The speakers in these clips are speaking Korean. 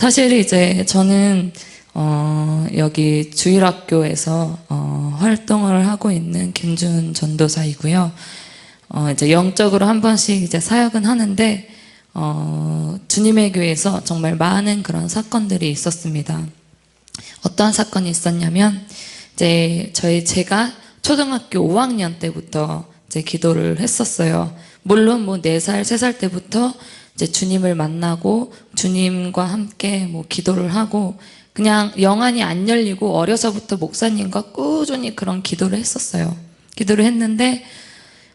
사실 이제 저는 여기 주일학교에서 활동을 하고 있는 김준 전도사이고요. 이제 영적으로 한 번씩 이제 사역은 하는데 주님의 교회에서 정말 많은 그런 사건들이 있었습니다. 어떠한 사건이 있었냐면 이제 제가 초등학교 5학년 때부터 이제 기도를 했었어요. 물론 뭐 4살, 3살 때부터 이제 주님을 만나고 주님과 함께 뭐 기도를 하고 그냥 영안이 안 열리고 어려서부터 목사님과 꾸준히 그런 기도를 했었어요. 기도를 했는데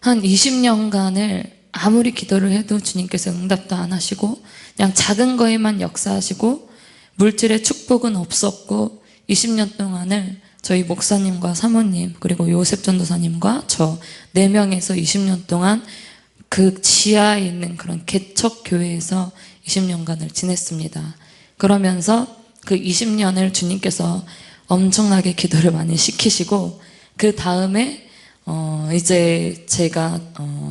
한 20년간을 아무리 기도를 해도 주님께서 응답도 안 하시고 그냥 작은 거에만 역사하시고 물질의 축복은 없었고 20년 동안을 저희 목사님과 사모님 그리고 요셉 전도사님과 저 4명에서 20년 동안 그 지하에 있는 그런 개척교회에서 20년간을 지냈습니다. 그러면서 그 20년을 주님께서 엄청나게 기도를 많이 시키시고 그 다음에 이제 제가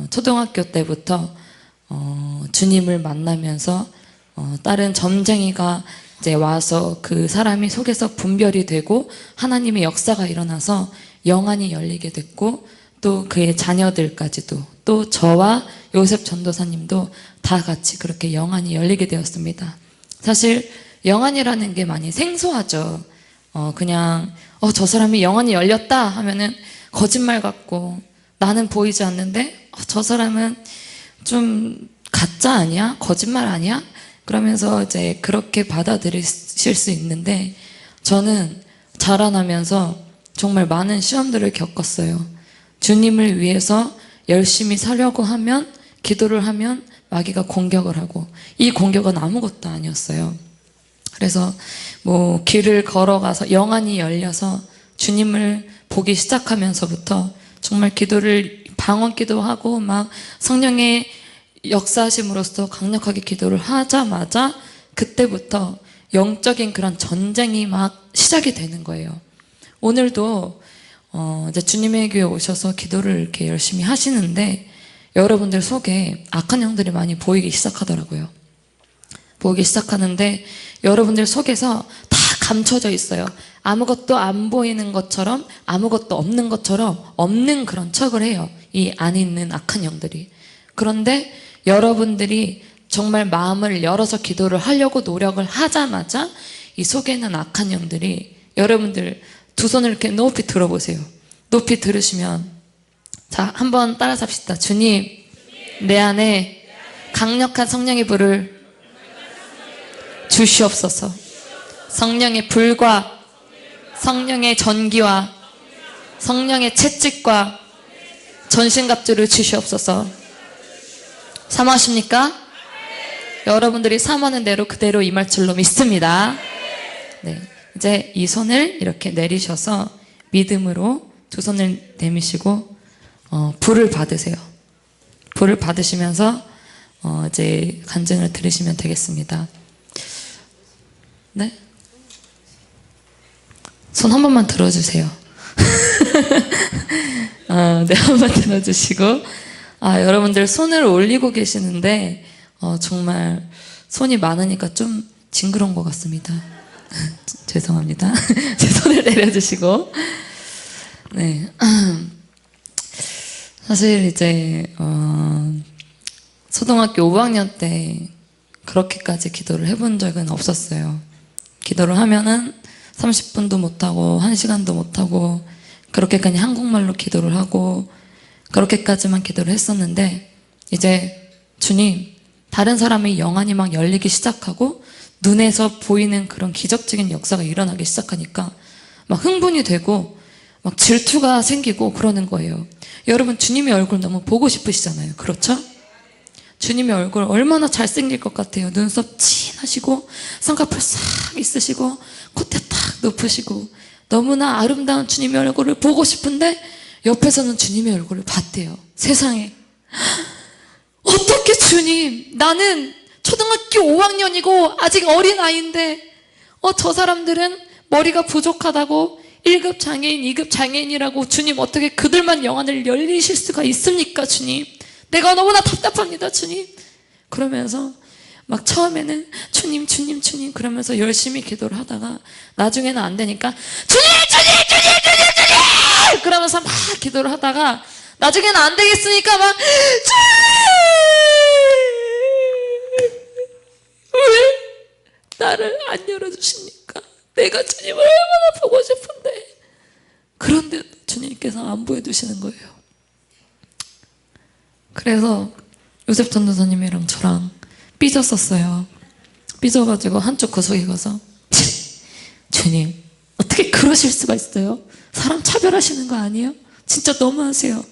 초등학교 때부터 주님을 만나면서 다른 점쟁이가 이제 와서 그 사람이 속에서 분별이 되고 하나님의 역사가 일어나서 영안이 열리게 됐고 또 그의 자녀들까지도 또 저와 요셉 전도사님도 다 같이 그렇게 영안이 열리게 되었습니다. 사실 영안이라는 게 많이 생소하죠. 그냥 저 사람이 영안이 열렸다 하면은 거짓말 같고 나는 보이지 않는데 저 사람은 좀 가짜 아니야? 거짓말 아니야? 그러면서 이제 그렇게 받아들이실 수 있는데 저는 자라나면서 정말 많은 시험들을 겪었어요. 주님을 위해서 열심히 살려고 하면 기도를 하면 마귀가 공격을 하고 이 공격은 아무것도 아니었어요. 그래서 뭐 길을 걸어가서 영안이 열려서 주님을 보기 시작하면서부터 정말 기도를 방언 기도하고 막 성령의 역사하심으로써 강력하게 기도를 하자마자 그때부터 영적인 그런 전쟁이 막 시작이 되는 거예요. 오늘도 이제 주님의 교회에 오셔서 기도를 이렇게 열심히 하시는데 여러분들 속에 악한 영들이 많이 보이기 시작하더라고요. 보이기 시작하는데 여러분들 속에서 다 감춰져 있어요. 아무것도 안 보이는 것처럼 아무것도 없는 것처럼 없는 그런 척을 해요. 이 안에 있는 악한 영들이. 그런데 여러분들이 정말 마음을 열어서 기도를 하려고 노력을 하자마자 이 속에 있는 악한 영들이 여러분들 두 손을 이렇게 높이 들어보세요. 높이 들으시면 자, 한번 따라서 합시다. 주님, 내 안에 강력한 성령의 불을 주시옵소서. 성령의 불과 성령의 전기와 성령의 채찍과 전신갑주를 주시옵소서. 사모하십니까? 여러분들이 사모하는 대로 그대로 임할 줄로 믿습니다. 네, 이제 이 손을 이렇게 내리셔서 믿음으로 두 손을 내미시고 불을 받으세요. 불을 받으시면서 이제 간증을 들으시면 되겠습니다. 네? 손 한 번만 들어주세요. 네, 한 번 들어주시고 여러분들 손을 올리고 계시는데 정말 손이 많으니까 좀 징그러운 것 같습니다. 죄송합니다. 제 손을 내려주시고 네. 사실 이제 초등학교 5학년 때 그렇게까지 기도를 해본 적은 없었어요. 기도를 하면은 30분도 못하고 1시간도 못하고 그렇게 그냥 한국말로 기도를 하고 그렇게까지만 기도를 했었는데 이제 주님 다른 사람의 영안이 막 열리기 시작하고 눈에서 보이는 그런 기적적인 역사가 일어나기 시작하니까 막 흥분이 되고 막 질투가 생기고 그러는 거예요. 여러분 주님의 얼굴 너무 보고 싶으시잖아요. 그렇죠? 주님의 얼굴 얼마나 잘생길 것 같아요. 눈썹 진하시고 쌍꺼풀 싹 있으시고 콧대 딱 높으시고 너무나 아름다운 주님의 얼굴을 보고 싶은데 옆에서는 주님의 얼굴을 봤대요. 세상에 어떻게 주님 나는 초등학교 5학년이고 아직 어린아이인데 저 사람들은 머리가 부족하다고 1급 장애인, 2급 장애인이라고 주님 어떻게 그들만 영안을 열리실 수가 있습니까 주님? 내가 너무나 답답합니다 주님. 그러면서 막 처음에는 주님 주님 주님 그러면서 열심히 기도를 하다가 나중에는 안 되니까 주님 주님 주님 주님 주님 그러면서 막 기도를 하다가 나중에는 안 되겠으니까 막 왜 나를 안 열어주십니까? 내가 주님을 얼마나 보고 싶은데. 그런데 주님께서 안 보여주시는 거예요. 그래서 요셉 전도사님이랑 저랑 삐졌었어요. 삐져가지고 한쪽 구석에 가서 주님 어떻게 그러실 수가 있어요? 사람 차별하시는 거 아니에요? 진짜 너무하세요.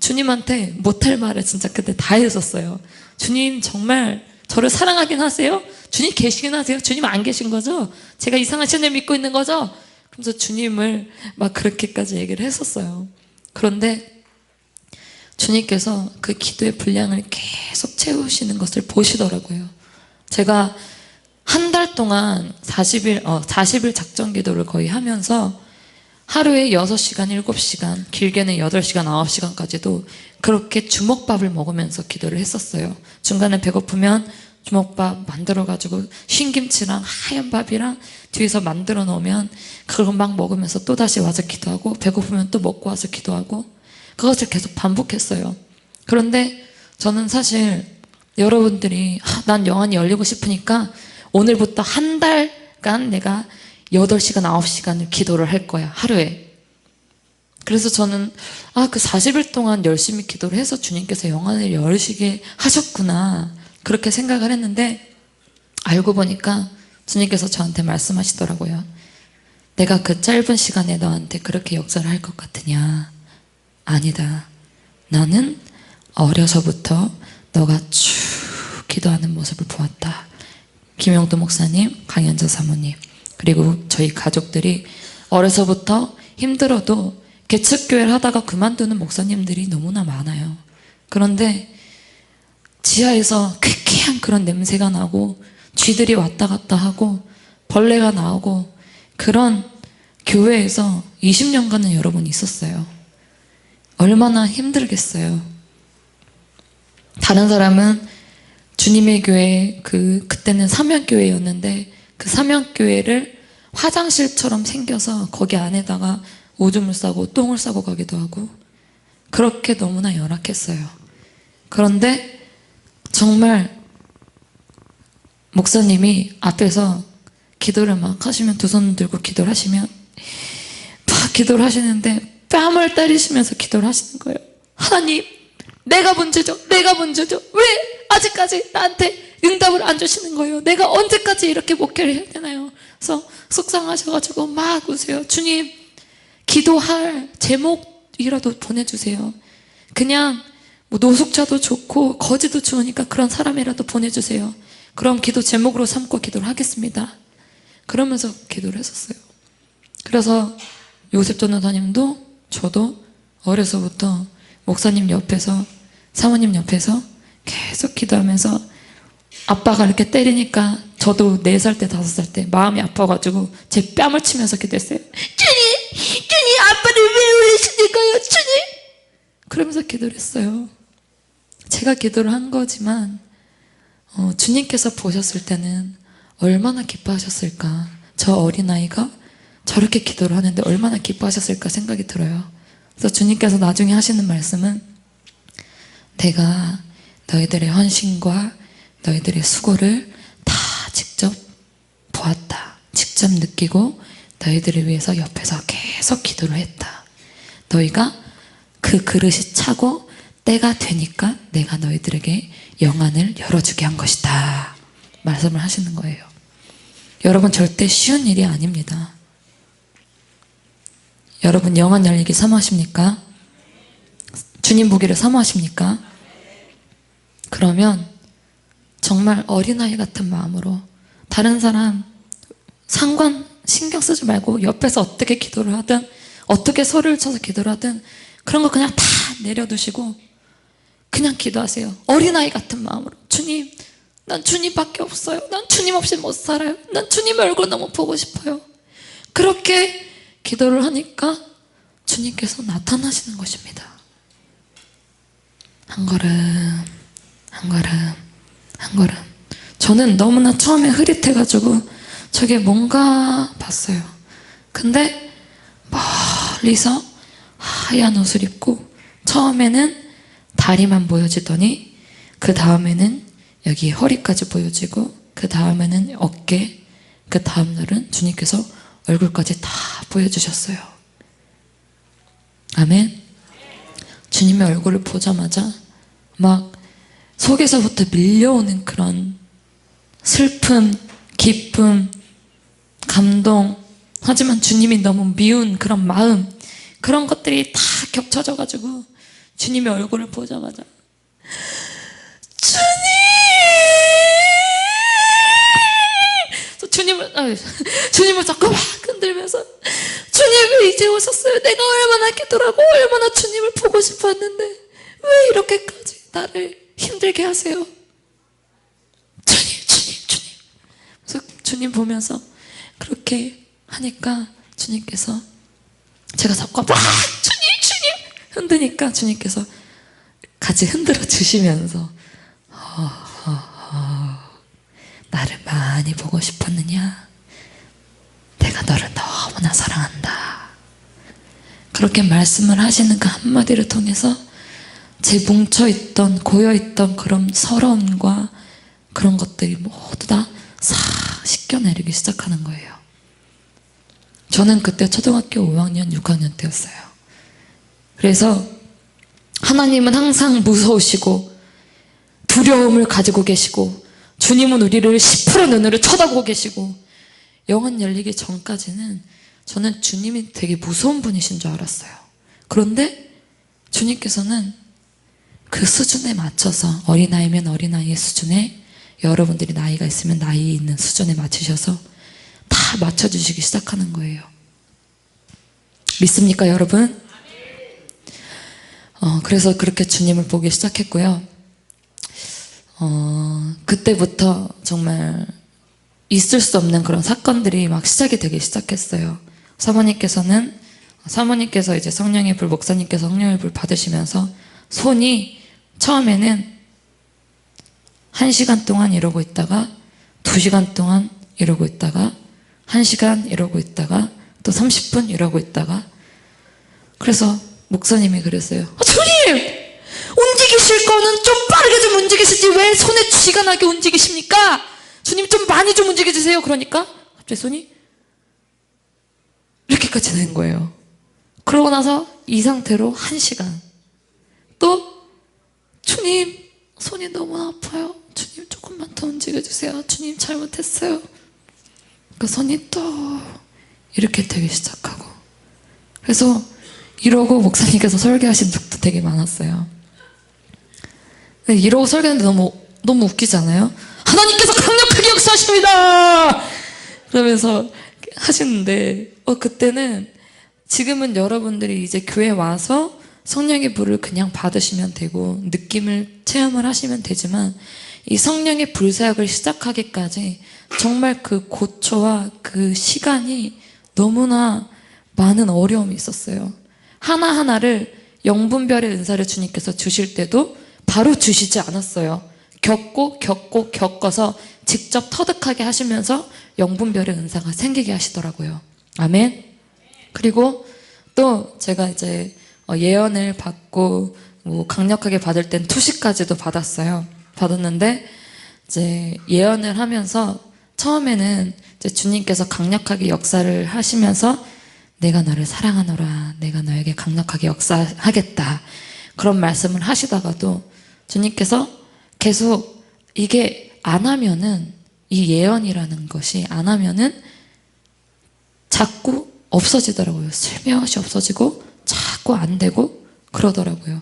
주님한테 못할 말을 진짜 그때 다 했었어요. 주님 정말 저를 사랑하긴 하세요? 주님 계시긴 하세요? 주님 안 계신 거죠? 제가 이상한 신을 믿고 있는 거죠? 그래서 주님을 막 그렇게까지 얘기를 했었어요. 그런데 주님께서 그 기도의 분량을 계속 채우시는 것을 보시더라고요. 제가 한 달 동안 40일 작전 기도를 거의 하면서 하루에 6시간, 7시간, 길게는 8시간, 9시간까지도 그렇게 주먹밥을 먹으면서 기도를 했었어요. 중간에 배고프면 주먹밥 만들어가지고 흰김치랑 하얀 밥이랑 뒤에서 만들어 놓으면 그걸 막 먹으면서 또다시 와서 기도하고 배고프면 또 먹고 와서 기도하고 그것을 계속 반복했어요. 그런데 저는 사실 여러분들이 난 영안이 열리고 싶으니까 오늘부터 한 달간 내가 8시간, 9시간을 기도를 할 거야, 하루에. 그래서 저는 그 40일 동안 열심히 기도를 해서 주님께서 영안을 열으시게 하셨구나 그렇게 생각을 했는데 알고 보니까 주님께서 저한테 말씀하시더라고요. 내가 그 짧은 시간에 너한테 그렇게 역사를 할 것 같으냐? 아니다. 나는 어려서부터 너가 쭉 기도하는 모습을 보았다. 김영도 목사님, 강현자 사모님 그리고 저희 가족들이 어려서부터 힘들어도 개척교회를 하다가 그만두는 목사님들이 너무나 많아요. 그런데 지하에서 쾌쾌한 그런 냄새가 나고 쥐들이 왔다 갔다 하고 벌레가 나오고 그런 교회에서 20년간은 여러분이 있었어요. 얼마나 힘들겠어요. 다른 사람은 주님의 교회 그때는 사명교회였는데 그 사명교회를 화장실처럼 생겨서 거기 안에다가 오줌을 싸고 똥을 싸고 가기도 하고 그렇게 너무나 열악했어요. 그런데 정말 목사님이 앞에서 기도를 막 하시면 두 손 들고 기도를 하시면 막 기도를 하시는데 뺨을 때리시면서 기도를 하시는 거예요. 하나님 내가 문제죠. 내가 문제죠. 왜 아직까지 나한테 응답을 안 주시는 거예요? 내가 언제까지 이렇게 목회를 해야 되나요? 그래서 속상하셔가지고 막 우세요. 주님 기도할 제목이라도 보내주세요. 그냥 뭐 노숙자도 좋고 거지도 좋으니까 그런 사람이라도 보내주세요. 그럼 기도 제목으로 삼고 기도를 하겠습니다. 그러면서 기도를 했었어요. 그래서 요셉 전도사님도 저도 어려서부터 목사님 옆에서 사모님 옆에서 계속 기도하면서 아빠가 이렇게 때리니까 저도 4살 때 5살 때 마음이 아파가지고 제 뺨을 치면서 기도했어요. 주님 아빠를 왜 울리시는 거예요 주님? 그러면서 기도를 했어요. 제가 기도를 한 거지만 주님께서 보셨을 때는 얼마나 기뻐하셨을까. 저 어린아이가 저렇게 기도를 하는데 얼마나 기뻐하셨을까 생각이 들어요. 그래서 주님께서 나중에 하시는 말씀은 내가 너희들의 헌신과 너희들의 수고를 다 직접 보았다. 직접 느끼고 너희들을 위해서 옆에서 계속 기도를 했다. 너희가 그 그릇이 차고 때가 되니까 내가 너희들에게 영안을 열어주게 한 것이다. 말씀을 하시는 거예요. 여러분 절대 쉬운 일이 아닙니다. 여러분 영안 열리기 사모하십니까? 주님 보기를 사모하십니까? 그러면 정말 어린아이 같은 마음으로 다른 사람 상관 신경 쓰지 말고 옆에서 어떻게 기도를 하든 어떻게 소리를 쳐서 기도를 하든 그런 거 그냥 다 내려두시고 그냥 기도하세요. 어린아이 같은 마음으로 주님 난 주님밖에 없어요. 난 주님 없이 못 살아요. 난 주님 얼굴 너무 보고 싶어요. 그렇게 기도를 하니까 주님께서 나타나시는 것입니다. 한 걸음 한 걸음 한 걸음 저는 너무나 처음에 흐릿해가지고 저게 뭔가 봤어요. 근데 멀리서 하얀 옷을 입고 처음에는 다리만 보여지더니 그 다음에는 여기 허리까지 보여지고 그 다음에는 어깨, 그 다음 날은 주님께서 얼굴까지 다 보여주셨어요. 아멘. 주님의 얼굴을 보자마자 막 속에서부터 밀려오는 그런 슬픔, 기쁨, 감동, 하지만 주님이 너무 미운 그런 마음, 그런 것들이 다 겹쳐져가지고 주님의 얼굴을 보자마자 주님을 자꾸 막 흔들면서 주님 이제 오셨어요. 내가 얼마나 기도하고 얼마나 주님을 보고 싶었는데 왜 이렇게까지 나를 힘들게 하세요? 주님. 그래서 주님 보면서 그렇게 하니까 주님께서 제가 자꾸 막 주님 흔드니까 주님께서 같이 흔들어 주시면서 나를 많이 보고 싶었느냐? 내가 너를 너무나 사랑한다. 그렇게 말씀을 하시는 그 한마디를 통해서 제 뭉쳐있던 고여있던 그런 서러움과 그런 것들이 모두 다 싹 씻겨내리기 시작하는 거예요. 저는 그때 초등학교 5학년 6학년 때였어요. 그래서 하나님은 항상 무서우시고 두려움을 가지고 계시고 주님은 우리를 10% 눈으로 쳐다보고 계시고, 영혼 열리기 전까지는 저는 주님이 되게 무서운 분이신 줄 알았어요. 그런데 주님께서는 그 수준에 맞춰서 어린아이면 어린아이의 수준에, 여러분들이 나이가 있으면 나이 있는 수준에 맞추셔서 다 맞춰주시기 시작하는 거예요. 믿습니까 여러분? 그래서 그렇게 주님을 보기 시작했고요. 그때부터 정말 있을 수 없는 그런 사건들이 막 시작이 되기 시작했어요. 사모님께서 이제 성령의 불, 목사님께서 성령의 불 받으시면서 손이 처음에는 1시간 동안 이러고 있다가 2시간 동안 이러고 있다가 1시간 이러고 있다가 또 30분 이러고 있다가, 그래서 목사님이 그랬어요. 주님! 움직이실 거는 좀 빠르게 좀 움직이시지 왜 손에 쥐가 나게 움직이십니까? 주님 좀 많이 좀 움직여주세요. 그러니까 갑자기 손이 이렇게까지 된 거예요. 그러고 나서 이 상태로 1시간. 또 주님 손이 너무 아파요. 주님 조금만 더 움직여주세요. 주님 잘못했어요. 그 손이 또 이렇게 되기 시작하고, 그래서 이러고 목사님께서 설교하신 적도 되게 많았어요. 이러고 설교하는데 너무 웃기지 않아요? 하나님께서 강력하게 역사하십니다! 그러면서 하시는데, 그때는, 지금은 여러분들이 이제 교회 와서 성령의 불을 그냥 받으시면 되고 느낌을 체험을 하시면 되지만, 이 성령의 불사역을 시작하기까지 정말 그 고초와 그 시간이 너무나 많은 어려움이 있었어요. 하나하나를 영분별의 은사를 주님께서 주실 때도 바로 주시지 않았어요. 겪어서 직접 터득하게 하시면서 영분별의 은사가 생기게 하시더라고요. 아멘. 그리고 또 제가 이제 예언을 받고 강력하게 받을 땐 투시까지도 받았는데 이제 예언을 하면서 처음에는 이제 주님께서 강력하게 역사를 하시면서 내가 너를 사랑하노라, 내가 너에게 강력하게 역사하겠다, 그런 말씀을 하시다가도 주님께서 계속 이게 안 하면은, 이 예언이라는 것이 안 하면은 자꾸 없어지더라고요. 슬며시 없어지고 자꾸 안 되고 그러더라고요.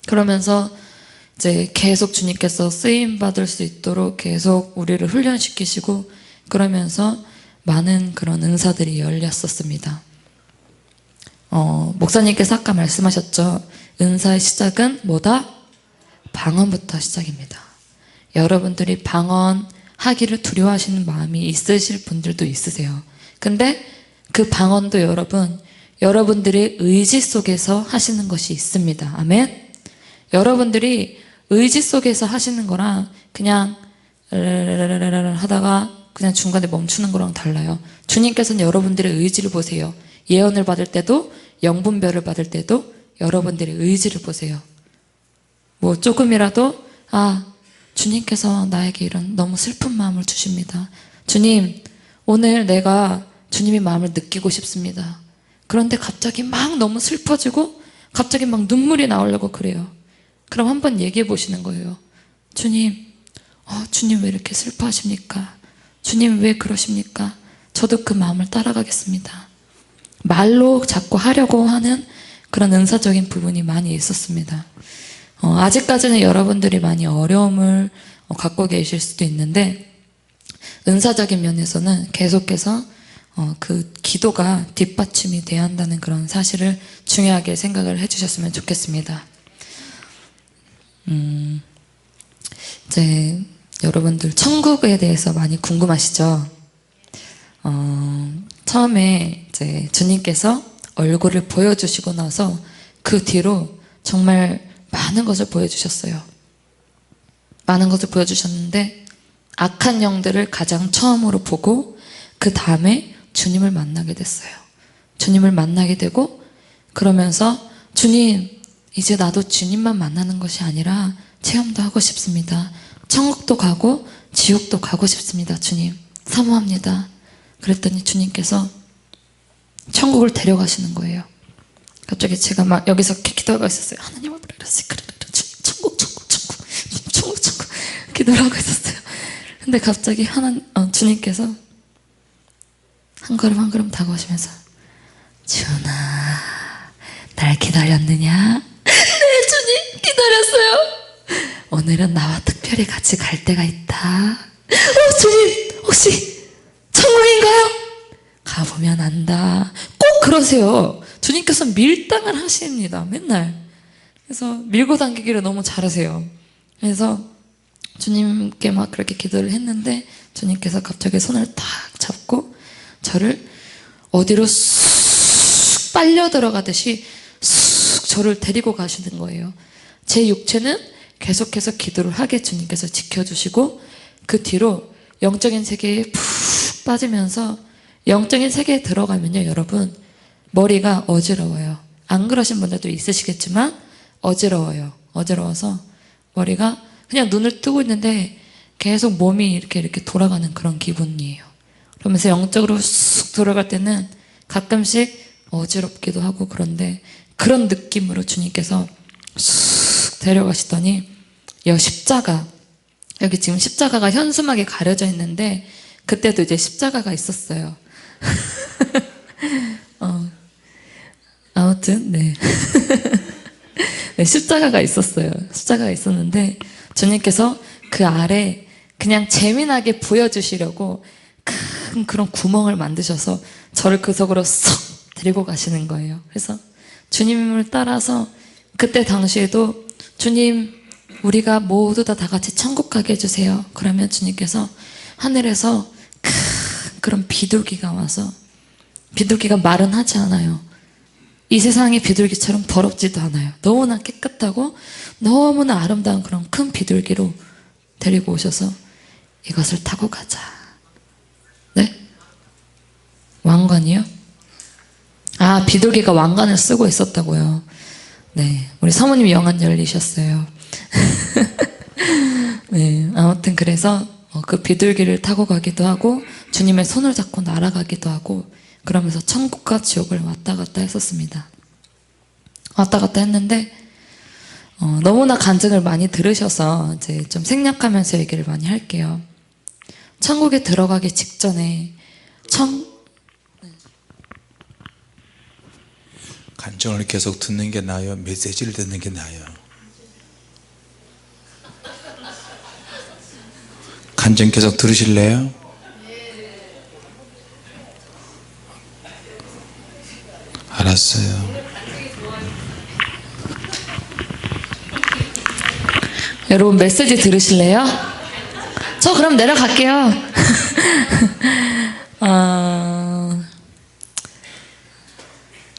그러면서 이제 계속 주님께서 쓰임받을 수 있도록 계속 우리를 훈련시키시고, 그러면서 많은 그런 은사들이 열렸었습니다. 목사님께서 아까 말씀하셨죠. 은사의 시작은 뭐다? 방언부터 시작입니다. 여러분들이 방언하기를 두려워하시는 마음이 있으실 분들도 있으세요. 근데 그 방언도 여러분들의 의지 속에서 하시는 것이 있습니다. 아멘. 여러분들이 의지 속에서 하시는 거랑 그냥 하다가 그냥 중간에 멈추는 거랑 달라요. 주님께서는 여러분들의 의지를 보세요. 예언을 받을 때도 영분별을 받을 때도 여러분들의 의지를 보세요. 뭐 조금이라도 주님께서 나에게 이런 너무 슬픈 마음을 주십니다. 주님, 오늘 내가 주님의 마음을 느끼고 싶습니다. 그런데 갑자기 막 너무 슬퍼지고 갑자기 막 눈물이 나오려고 그래요. 그럼 한번 얘기해 보시는 거예요. 주님, 주님 왜 이렇게 슬퍼하십니까? 주님 왜 그러십니까? 저도 그 마음을 따라가겠습니다. 말로 자꾸 하려고 하는 그런 은사적인 부분이 많이 있었습니다. 아직까지는 여러분들이 많이 어려움을 갖고 계실 수도 있는데 은사적인 면에서는 계속해서 그 기도가 뒷받침이 돼야 한다는 그런 사실을 중요하게 생각을 해주셨으면 좋겠습니다. 이제 여러분들 천국에 대해서 많이 궁금하시죠? 처음에 이제 주님께서 얼굴을 보여주시고 나서 그 뒤로 정말 많은 것을 보여주셨어요. 많은 것을 보여주셨는데 악한 영들을 가장 처음으로 보고 그 다음에 주님을 만나게 됐어요. 주님을 만나게 되고 그러면서 주님, 이제 나도 주님만 만나는 것이 아니라 체험도 하고 싶습니다. 천국도 가고 지옥도 가고 싶습니다. 주님, 사모합니다. 그랬더니 주님께서 천국을 데려가시는 거예요. 갑자기 제가 막 여기서 기도하고 있었어요. 하나님을 부르셨어요. 천국 기도를 하고 있었어요. 근데 갑자기 주님께서 한 걸음 한 걸음 다가오시면서 주나, 날 기다렸느냐? 네, 주님, 기다렸어요. 오늘은 나와 특별히 같이 갈 때가 있다. 주님, 혹시 천국인가요? 가보면 안다. 꼭 그러세요. 주님께서 밀당을 하십니다. 맨날. 그래서 밀고 당기기를 너무 잘하세요. 그래서 주님께 막 그렇게 기도를 했는데 주님께서 갑자기 손을 탁 잡고 저를 어디로 쑥 빨려 들어가듯이 쑥 저를 데리고 가시는 거예요. 제 육체는 계속해서 기도를 하게 주님께서 지켜주시고 그 뒤로 영적인 세계에 푹 빠지면서 영적인 세계에 들어가면요, 여러분, 머리가 어지러워요. 안 그러신 분들도 있으시겠지만 어지러워요. 어지러워서 머리가 그냥 눈을 뜨고 있는데 계속 몸이 이렇게 돌아가는 그런 기분이에요. 그러면서 영적으로 쑥 들어갈 때는 가끔씩 어지럽기도 하고 그런데 그런 느낌으로 주님께서 쑥 데려가시더니 십자가, 여기 지금 십자가가 현수막에 가려져 있는데 그때도 이제 십자가가 있었어요. 아무튼 네. 네, 십자가가 있었어요. 십자가가 있었는데 주님께서 그 아래 그냥 재미나게 보여주시려고 큰 그런 구멍을 만드셔서 저를 그 속으로 쏙 데리고 가시는 거예요. 그래서 주님을 따라서 그때 당시에도 주님, 우리가 모두 다 같이 천국 가게 해주세요. 그러면 주님께서 하늘에서 큰 그런 비둘기가 와서, 비둘기가 말은 하지 않아요. 이 세상의 비둘기처럼 더럽지도 않아요. 너무나 깨끗하고 너무나 아름다운 그런 큰 비둘기로 데리고 오셔서 이것을 타고 가자. 네? 왕관이요? 비둘기가 왕관을 쓰고 있었다고요. 네, 우리 사모님 영안 열리셨어요. 네, 아무튼 그래서 그 비둘기를 타고 가기도 하고 주님의 손을 잡고 날아가기도 하고 그러면서 천국과 지옥을 왔다 갔다 했었습니다. 왔다 갔다 했는데 너무나 간증을 많이 들으셔서 이제 좀 생략하면서 얘기를 많이 할게요. 천국에 들어가기 직전에 간증을 계속 듣는 게 나아요? 메시지를 듣는 게 나아요? 간증 계속 들으실래요? 알았어요. 여러분 메시지 들으실래요? 저 그럼 내려갈게요.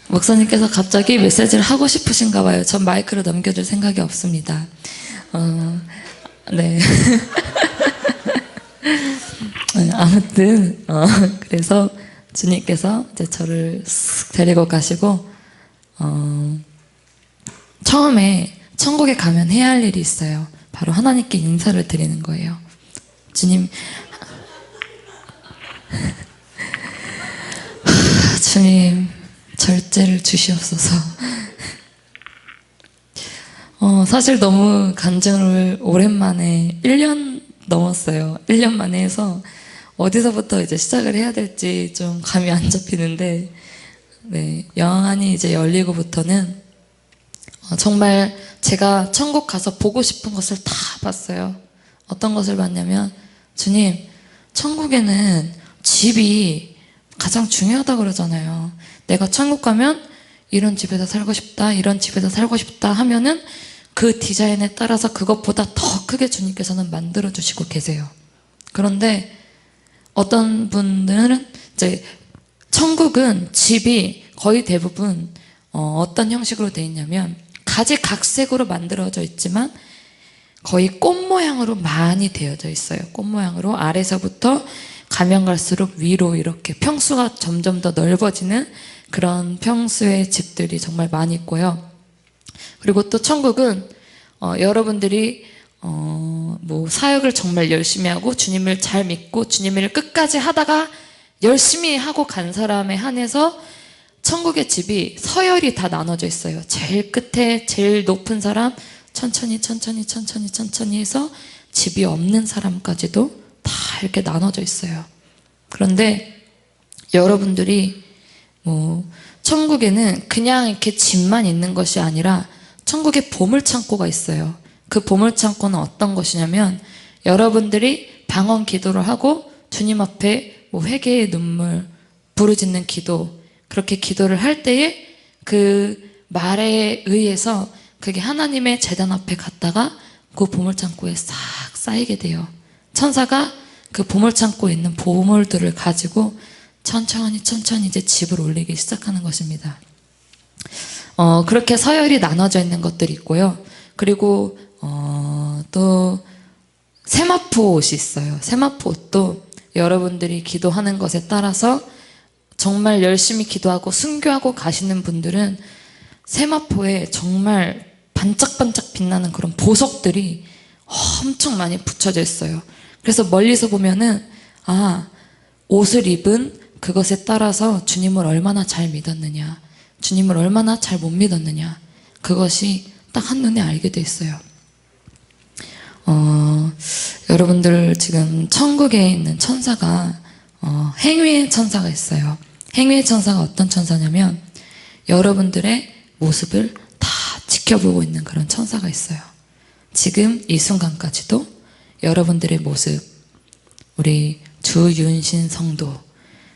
목사님께서 갑자기 메시지를 하고 싶으신가 봐요. 전 마이크를 넘겨줄 생각이 없습니다. 네. 아무튼 그래서 주님께서 이제 저를 쓱 데리고 가시고 처음에 천국에 가면 해야 할 일이 있어요. 바로 하나님께 인사를 드리는 거예요. 주님, 주님 절제를 주시옵소서. 사실 너무 간증을 오랜만에 1년 넘었어요. 1년 만에 해서 어디서부터 이제 시작을 해야 될지 좀 감이 안 잡히는데, 네, 영안이 이제 열리고부터는 정말 제가 천국 가서 보고 싶은 것을 다 봤어요. 어떤 것을 봤냐면, 주님, 천국에는 집이 가장 중요하다고 그러잖아요. 내가 천국 가면 이런 집에서 살고 싶다, 이런 집에서 살고 싶다 하면은 그 디자인에 따라서 그것보다 더 크게 주님께서는 만들어 주시고 계세요. 그런데 어떤 분들은 이제 천국은 집이 거의 대부분 어떤 형식으로 되어 있냐면 가지각색으로 만들어져 있지만 거의 꽃 모양으로 많이 되어져 있어요. 꽃 모양으로 아래서부터 가면 갈수록 위로 이렇게 평수가 점점 더 넓어지는 그런 평수의 집들이 정말 많이 있고요. 그리고 또 천국은 여러분들이 뭐 사역을 정말 열심히 하고 주님을 잘 믿고 주님을 끝까지 하다가 열심히 하고 간 사람에 한해서 천국의 집이 서열이 다 나눠져 있어요. 제일 끝에 제일 높은 사람 천천히 해서 집이 없는 사람까지도 다 이렇게 나눠져 있어요. 그런데 여러분들이 뭐 천국에는 그냥 이렇게 집만 있는 것이 아니라 천국에 보물창고가 있어요. 그 보물창고는 어떤 것이냐면 여러분들이 방언 기도를 하고 주님 앞에 뭐 회개의 눈물, 부르짖는 기도, 그렇게 기도를 할 때에 그 말에 의해서 그게 하나님의 제단 앞에 갔다가 그 보물창고에 싹 쌓이게 돼요. 천사가 그 보물창고에 있는 보물들을 가지고 천천히 이제 집을 올리기 시작하는 것입니다. 그렇게 서열이 나눠져 있는 것들이 있고요. 그리고 또 세마포 옷이 있어요. 세마포 옷도 여러분들이 기도하는 것에 따라서 정말 열심히 기도하고 순교하고 가시는 분들은 세마포에 정말 반짝반짝 빛나는 그런 보석들이 엄청 많이 붙여져 있어요. 그래서 멀리서 보면은 옷을 입은 그것에 따라서 주님을 얼마나 잘 믿었느냐, 주님을 얼마나 잘 못 믿었느냐, 그것이 딱 한눈에 알게 돼 있어요. 여러분들 지금 천국에 있는 천사가 행위의 천사가 있어요. 행위의 천사가 어떤 천사냐면 여러분들의 모습을 다 지켜보고 있는 그런 천사가 있어요. 지금 이 순간까지도 여러분들의 모습, 우리 주윤신 성도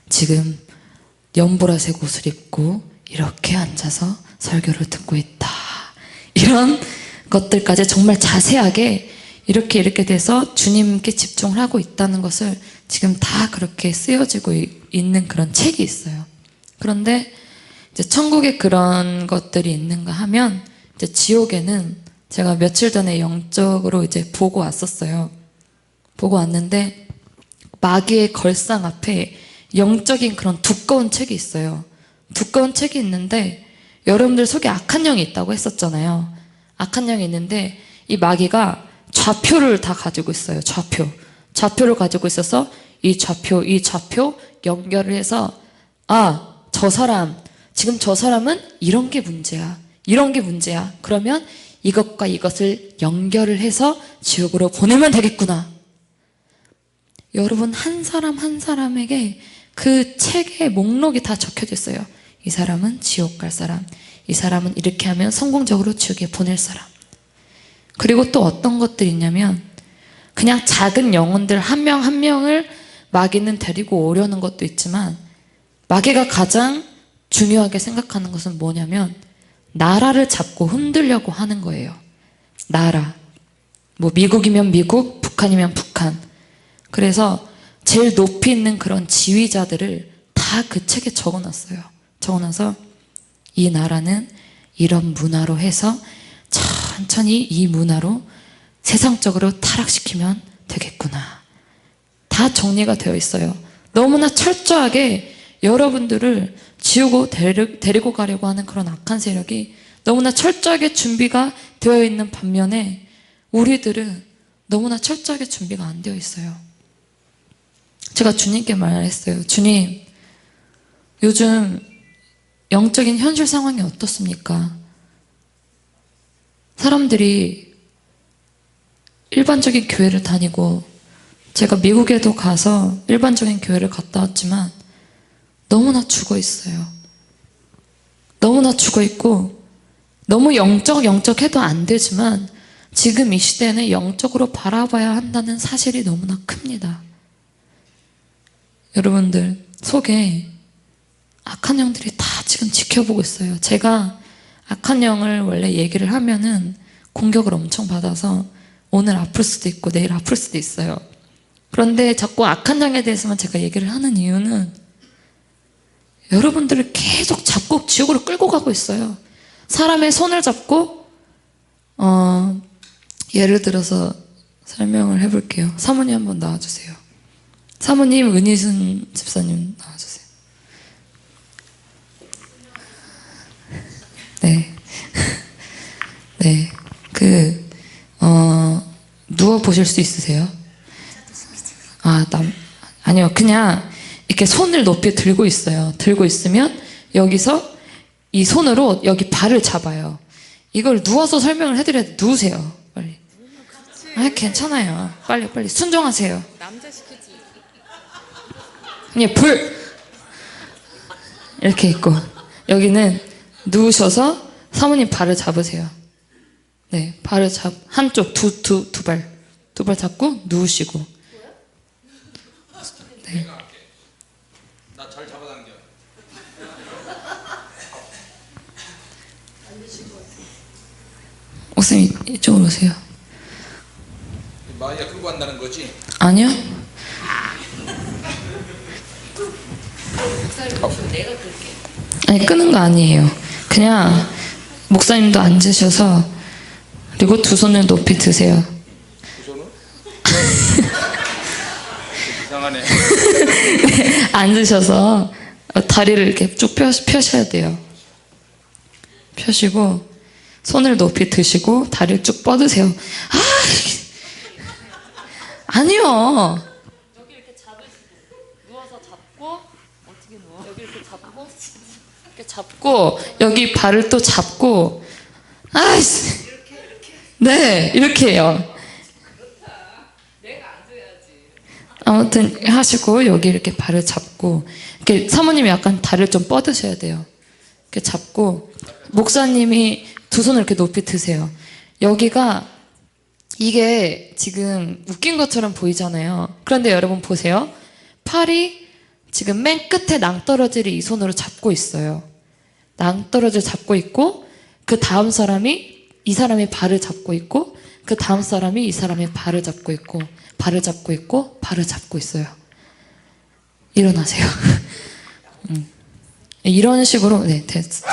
지금 연보라색 옷을 입고 이렇게 앉아서 설교를 듣고 있다, 이런 것들까지 정말 자세하게 이렇게 돼서 주님께 집중을 하고 있다는 것을 지금 다 그렇게 쓰여지고 있는 그런 책이 있어요. 그런데 이제 천국에 그런 것들이 있는가 하면 이제 지옥에는 제가 며칠 전에 영적으로 이제 보고 왔었어요. 보고 왔는데 마귀의 걸상 앞에 영적인 그런 두꺼운 책이 있어요. 두꺼운 책이 있는데 여러분들 속에 악한 영이 있다고 했었잖아요. 악한 영이 있는데 이 마귀가 좌표를 다 가지고 있어요. 좌표를 가지고 있어서 이 좌표 연결을 해서 저 사람, 지금 저 사람은 이런 게 문제야, 그러면 이것과 이것을 연결을 해서 지옥으로 보내면 되겠구나. 여러분 한 사람 한 사람에게 그 책의 목록이 다 적혀져 있어요. 이 사람은 지옥 갈 사람, 이 사람은 이렇게 하면 성공적으로 지옥에 보낼 사람. 그리고 또 어떤 것들이 있냐면 그냥 작은 영혼들 한 명 한 명을 마귀는 데리고 오려는 것도 있지만 마귀가 가장 중요하게 생각하는 것은 뭐냐면 나라를 잡고 흔들려고 하는 거예요. 나라. 뭐 미국이면 미국, 북한이면 북한. 그래서 제일 높이 있는 그런 지휘자들을 다 그 책에 적어놨어요. 적어놔서 이 나라는 이런 문화로 해서 천천히 이 문화로 세상적으로 타락시키면 되겠구나. 다 정리가 되어 있어요. 너무나 철저하게 여러분들을 지우고 데리고 가려고 하는 그런 악한 세력이 너무나 철저하게 준비가 되어 있는 반면에 우리들은 너무나 철저하게 준비가 안 되어 있어요. 제가 주님께 말했어요. 주님, 요즘 영적인 현실 상황이 어떻습니까? 사람들이 일반적인 교회를 다니고 제가 미국에도 가서 일반적인 교회를 갔다 왔지만 너무나 죽어 있어요. 너무나 죽어 있고 너무 영적 해도 안 되지만 지금 이 시대는 영적으로 바라봐야 한다는 사실이 너무나 큽니다. 여러분들 속에 악한 영들이 다 지금 지켜보고 있어요. 제가 악한 영을 원래 얘기를 하면은 공격을 엄청 받아서 오늘 아플 수도 있고 내일 아플 수도 있어요. 그런데 자꾸 악한 영에 대해서만 제가 얘기를 하는 이유는 여러분들을 계속 잡고 지옥으로 끌고 가고 있어요. 사람의 손을 잡고 예를 들어서 설명을 해볼게요. 사모님 한번 나와주세요. 사모님, 은희순 집사님 나와주세요. 네. 네. 누워보실 수 있으세요? 아니요. 그냥 이렇게 손을 높이 들고 있어요. 들고 있으면 여기서 이 손으로 여기 발을 잡아요. 이걸 누워서 설명을 해드려야 돼. 누우세요. 빨리. 괜찮아요. 빨리. 순종하세요. 남자 시키지. 그냥 이렇게 있고 여기는 누우셔서 사모님 발을 잡으세요. 네, 발을 한쪽 두 발 잡고 누우시고. 네. 나 잘 잡아당겨. 옥쌤 이쪽으로 오세요. 마이야 끌고 간다는 거지? 아니요. 아니, 끄는 거 아니에요. 그냥 목사님도 앉으셔서 그리고 두 손을 높이 드세요. 그 손은? 이상하네. 앉으셔서 다리를 이렇게 쭉 펴셔야 돼요. 펴시고 손을 높이 드시고 다리를 쭉 뻗으세요. 아니요. 여기 이렇게 잡으시고 누워서 잡고 어떻게 누워? 여기 이렇게 잡고 여기 발을 또 잡고 아이씨. 네, 이렇게 해요. 아무튼 하시고 여기 이렇게 발을 잡고 이렇게 사모님이 약간 다리를 좀 뻗으셔야 돼요. 이렇게 잡고 목사님이 두 손을 이렇게 높이 드세요. 여기가 이게 지금 웃긴 것처럼 보이잖아요. 그런데 여러분 보세요. 팔이 지금 맨 끝에 낭떠러지를 이 손으로 잡고 있어요. 낭떠러지를 잡고 있고 그 다음 사람이 이 사람의 발을 잡고 있고 그 다음 사람이 이 사람의 발을 잡고 있고 발을 잡고 있고 발을 잡고 있어요. 일어나세요. 이런 식으로 네, 됐어요.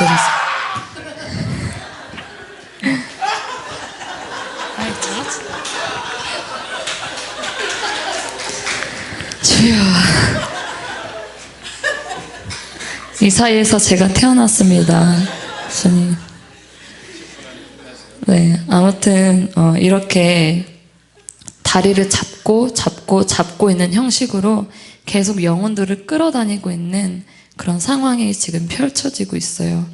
주여, 이 사이에서 제가 태어났습니다. 주님. 네, 아무튼 이렇게 다리를 잡고 있는 형식으로 계속 영혼들을 끌어다니고 있는 그런 상황이 지금 펼쳐지고 있어요.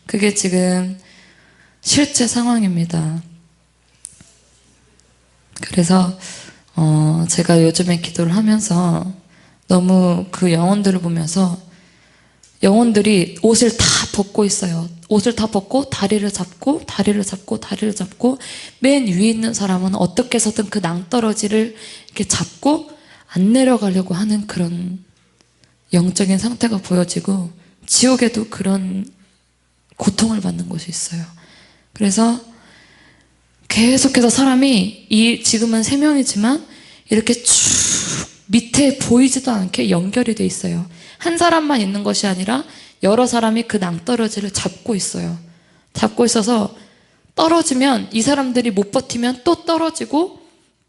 그게 지금 실제 상황입니다. 그래서 제가 요즘에 기도를 하면서 너무 그 영혼들을 보면서 영혼들이 옷을 다 벗고 있어요. 옷을 다 벗고 다리를 잡고 맨 위에 있는 사람은 어떻게 해서든 그 낭떠러지를 이렇게 잡고 안 내려가려고 하는 그런 영적인 상태가 보여지고 지옥에도 그런 고통을 받는 곳이 있어요. 그래서 계속해서 사람이 지금은 3명이지만 이렇게 쭉 밑에 보이지도 않게 연결이 돼 있어요. 한 사람만 있는 것이 아니라 여러 사람이 그 낭떠러지를 잡고 있어요. 잡고 있어서 떨어지면 이 사람들이 못 버티면 또 떨어지고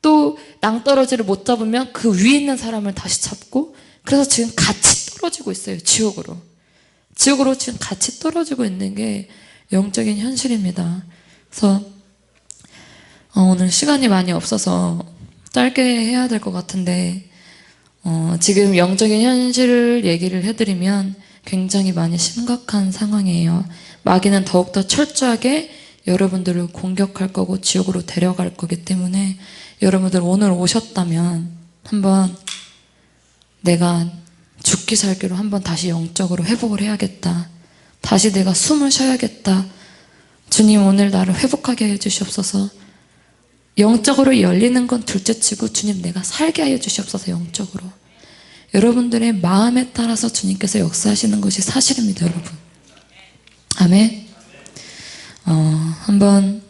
또 낭떠러지를 못 잡으면 그 위에 있는 사람을 다시 잡고, 그래서 지금 같이 떨어지고 있어요. 지옥으로 지금 같이 떨어지고 있는 게 영적인 현실입니다. 그래서 오늘 시간이 많이 없어서 짧게 해야 될 것 같은데, 지금 영적인 현실을 얘기를 해드리면 굉장히 많이 심각한 상황이에요. 마귀는 더욱더 철저하게 여러분들을 공격할 거고 지옥으로 데려갈 거기 때문에, 여러분들 오늘 오셨다면 한번 내가 죽기 살기로 한번 다시 영적으로 회복을 해야겠다, 다시 내가 숨을 쉬어야겠다, 주님 오늘 나를 회복하게 해주시옵소서, 영적으로 열리는 건 둘째치고 주님 내가 살게 하여 주시옵소서. 영적으로 여러분들의 마음에 따라서 주님께서 역사하시는 것이 사실입니다, 여러분. 아멘. 한번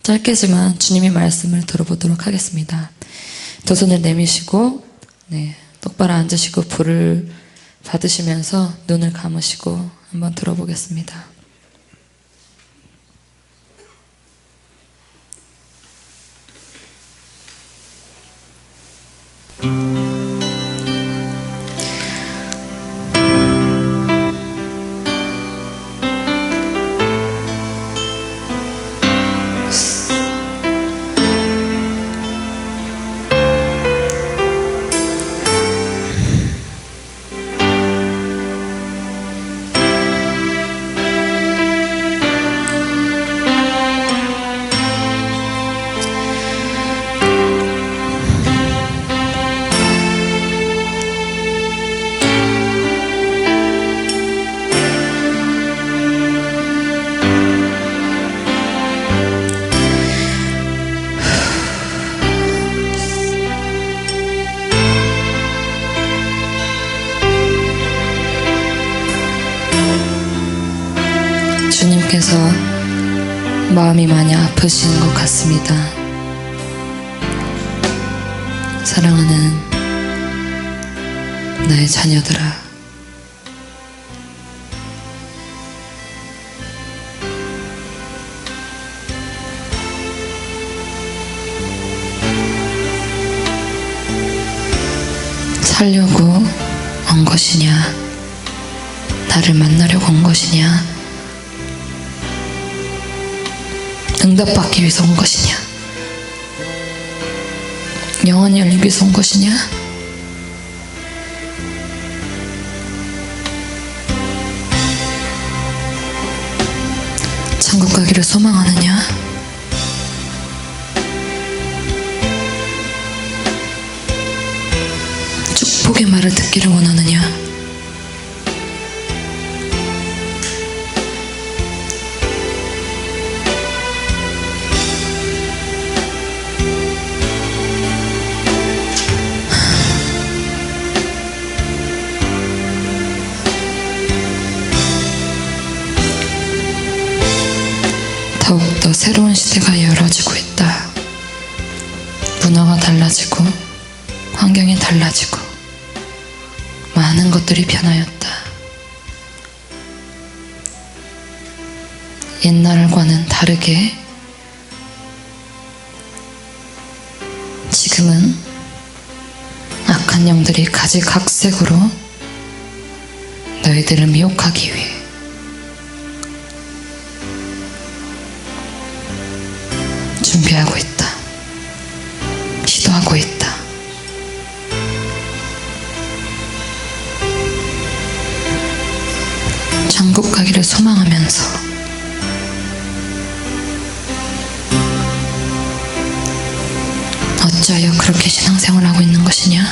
짧게지만 주님의 말씀을 들어보도록 하겠습니다. 두 손을 내미시고, 네, 똑바로 앉으시고 불을 받으시면서 눈을 감으시고 한번 들어보겠습니다. 주님께서 마음이 많이 아프신 것 같습니다. 사랑하는 나의 자녀들아, 살려고 온 것이냐, 나를 만나려고 온 것이냐, 응답받기 위해서 온 것이냐, 영원히 열리기 위해서 온 것이냐, 천국 가기를 소망하느냐, 축복의 말을 듣기를 원하느냐, 더욱더 새로운 시대가 열어지고 있다. 문화가 달라지고 환경이 달라지고 많은 것들이 변하였다. 옛날과는 다르게 지금은 악한 영들이 가지각색으로 너희들을 미혹하기 위해 준비하고 있다. 시도하고 있다. 천국 가기를 소망하면서 어찌하여 그렇게 신앙생활을 하고 있는 것이냐?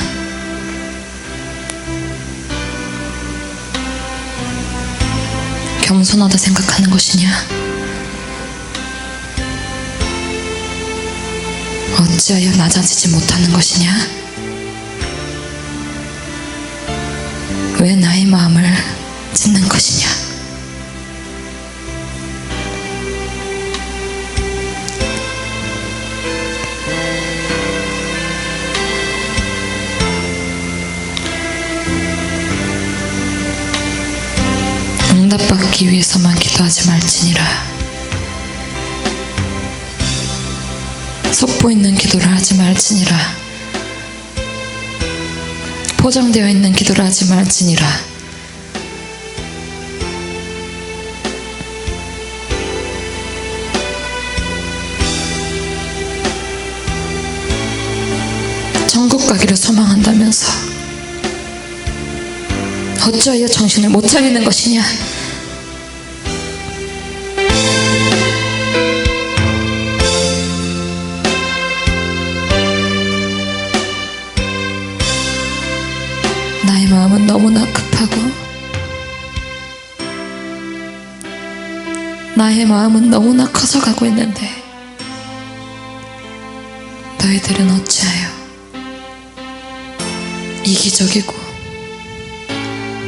겸손하다 생각하는 것이냐? 어찌하여 낮아지지 못하는 것이냐? 왜 나의 마음을 찢는 것이냐? 응답받기 위해서만 기도하지 말지니라. 속보 있는 기도를 하지 말지니라. 포장되어 있는 기도를 하지 말지니라. 천국 가기를 소망한다면서 어찌하여 정신을 못 차리는 것이냐. 나의 마음은 너무나 급하고 나의 마음은 너무나 커져가고 있는데 너희들은 어찌하여 이기적이고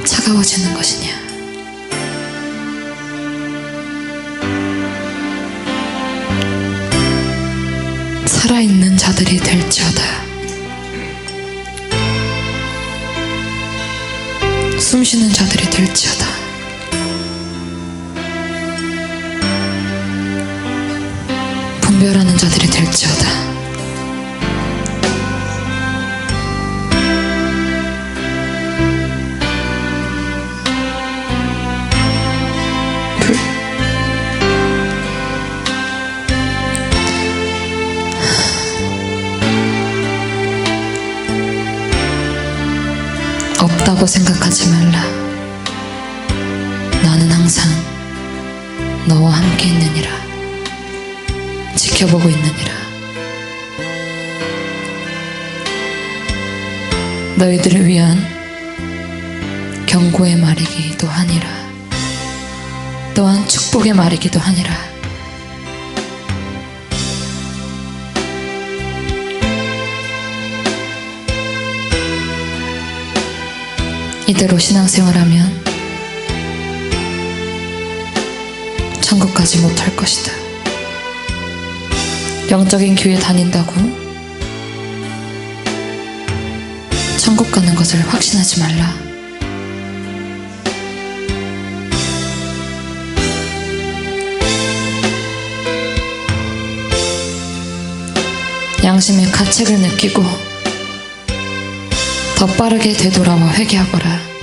차가워지는 것이냐. 살아있는 자들이 될지어다. 숨쉬는 자들이 될지어다. 분별하는 자들이 될지어다. 없다고 생각하지 말라. 나는 항상 너와 함께 있느니라. 지켜보고 있느니라. 너희들을 위한 경고의 말이기도 하니라. 또한 축복의 말이기도 하니라. 이대로 신앙생활하면 천국 가지 못할 것이다. 영적인 교회 다닌다고 천국 가는 것을 확신하지 말라. 양심의 가책을 느끼고 더 빠르게 되돌아와 회개하거라.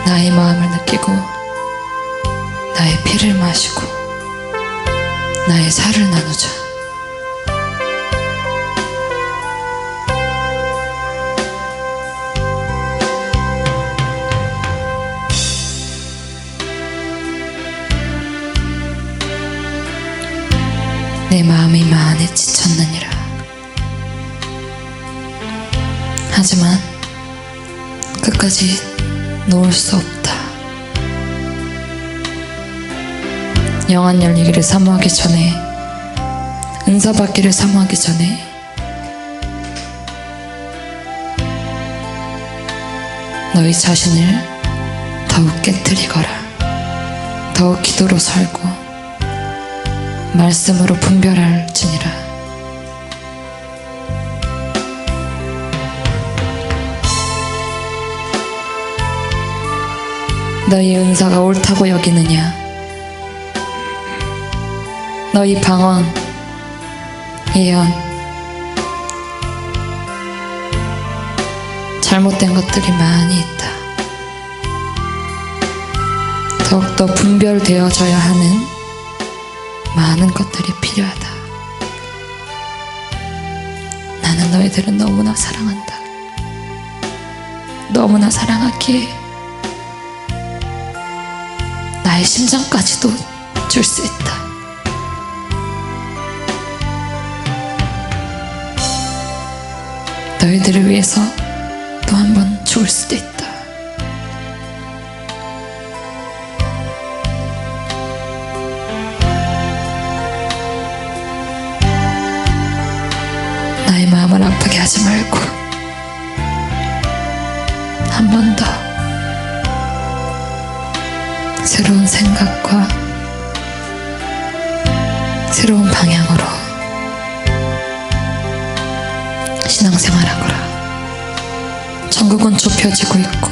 나의 마음을 느끼고 나의 피를 마시고 나의 살을 나누자. 내 마음이 많이 지쳤느니라. 하지만 끝까지 놓을 수 없다. 영안 열리기를 사모하기 전에, 은사 받기를 사모하기 전에 너희 자신을 더욱 깨뜨리거라. 더욱 기도로 살고 말씀으로 분별할지니라. 너희 은사가 옳다고 여기느냐. 너희 방언, 예언, 잘못된 것들이 많이 있다. 더욱더 분별되어져야 하는 많은 것들이 필요하다. 나는 너희들을 너무나 사랑한다. 너무나 사랑하기에 나의 심장까지도 줄 수 있다. 너희들을 위해서 또 한 번 죽을 수도 있다. 나의 마음을 아프게 하지 말고 한 번 더 새로운 생각과 새로운 방향으로 신앙생활하거라. 천국은 좁혀지고 있고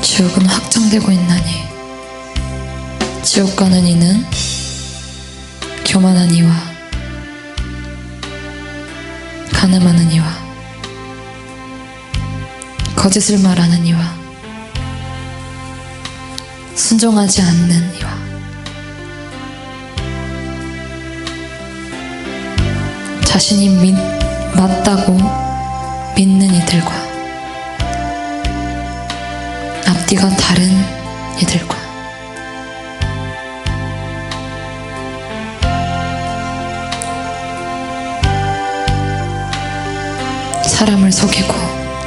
지옥은 확장되고 있나니 지옥 가는 이는 교만한 이와 가늠하는 이와 거짓을 말하는 이와 순종하지 않는 이와 자신이 맞다고 믿는 이들과 앞뒤가 다른 이들과 사람을 속이고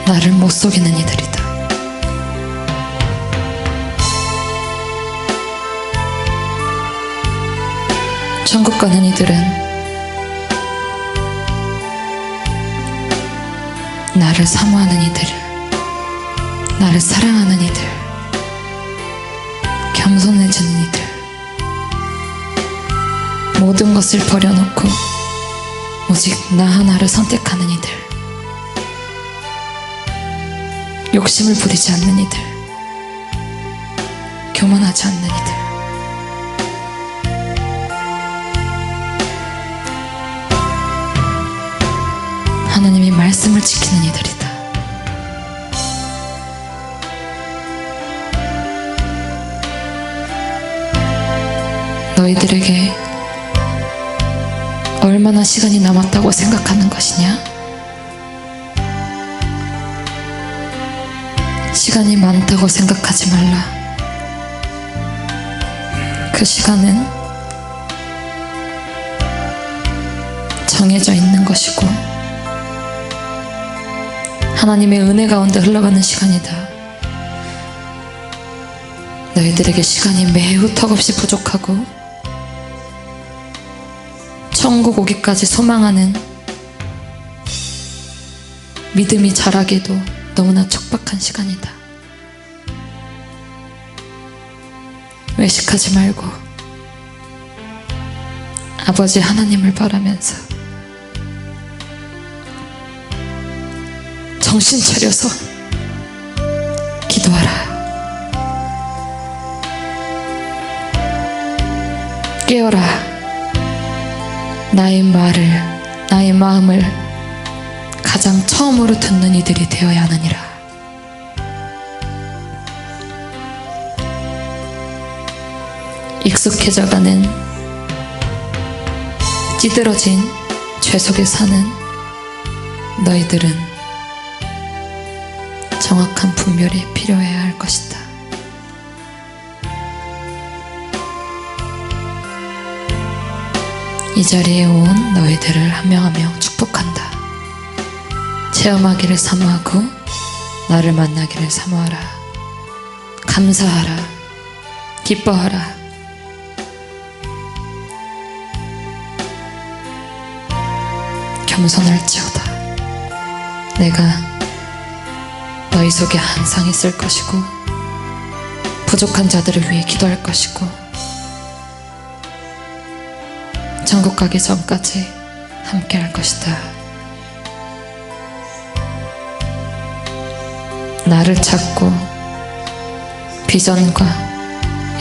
나를 못 속이는 이들이다. 천국 가는 이들은 나를 사모하는 이들, 나를 사랑하는 이들, 겸손해지는 이들, 모든 것을 버려놓고 오직 나 하나를 선택하는 이들, 욕심을 부리지 않는 이들, 교만하지 않는 이들, 하나님의 말씀을 지키는 이들이다. 너희들에게 얼마나 시간이 남았다고 생각하는 것이냐? 시간이 많다고 생각하지 말라. 그 시간은 정해져 있는 것이고 하나님의 은혜 가운데 흘러가는 시간이다. 너희들에게 시간이 매우 턱없이 부족하고 천국 오기까지 소망하는 믿음이 자라기도 너무나 촉박한 시간이다. 외식하지 말고 아버지 하나님을 바라면서 정신 차려서 기도하라. 깨어라. 나의 말을, 나의 마음을 가장 처음으로 듣는 이들이 되어야 하느니라. 익숙해져가는 찌들어진 죄 속에 사는 너희들은 정확한 분별이 필요해야 할 것이다. 이 자리에 온 너희들을 한 명 한 명 축복한다. 체험하기를 사모하고 나를 만나기를 사모하라. 감사하라. 기뻐하라. 겸손할지어다. 내가 너희 속에 항상 있을 것이고 부족한 자들을 위해 기도할 것이고 천국 가기 전까지 함께 할 것이다. 나를 찾고 비전과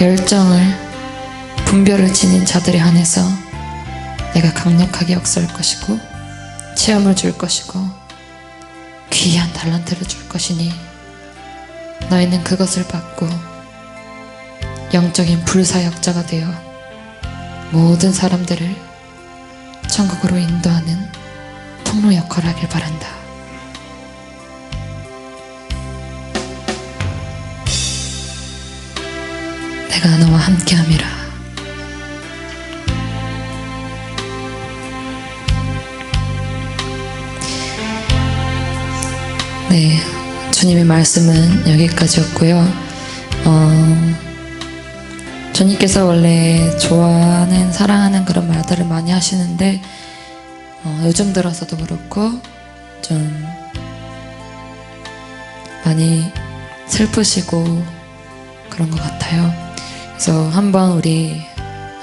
열정을 분별을 지닌 자들에 한해서 내가 강력하게 역사할 것이고 체험을 줄 것이고 귀한 달란트를 줄 것이니 너희는 그것을 받고 영적인 불사역자가 되어 모든 사람들을 천국으로 인도하는 통로 역할을 하길 바란다. 내가 너와 함께함이라. 네, 주님의 말씀은 여기까지였고요. 주님께서 원래 좋아하는, 사랑하는 그런 말들을 많이 하시는데 요즘 들어서도 그렇고 좀 많이 슬프시고 그런 것 같아요. 그래서 우리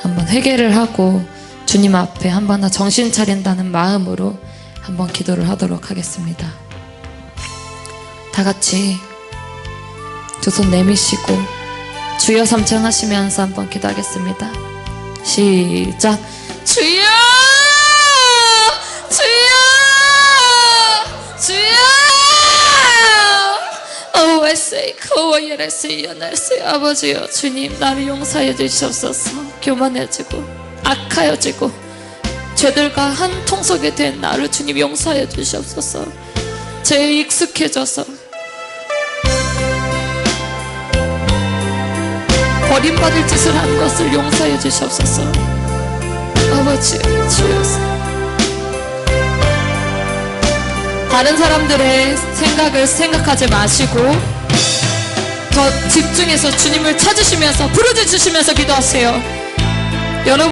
한번 회개를 하고 주님 앞에 한번 더 정신 차린다는 마음으로 한번 기도를 하도록 하겠습니다. 다 같이 두 손 내미시고 주여 삼창하시면서 한번 기도하겠습니다. 시작. 주여! 주여! 주여! 아버지여, 주님 나를 용서해 주시옵소서. 교만해지고 악하여지고 죄들과 한 통속이 된 나를 주님 용서해 주시옵소서. 죄에 익숙해져서 버림받을 짓을 한 것을 용서해 주시옵소서. 아버지 주여서 다른 사람들의 생각을 생각하지 마시고 더 집중해서 주님을 찾으시면서 부르짖으시면서 기도하세요. 여러분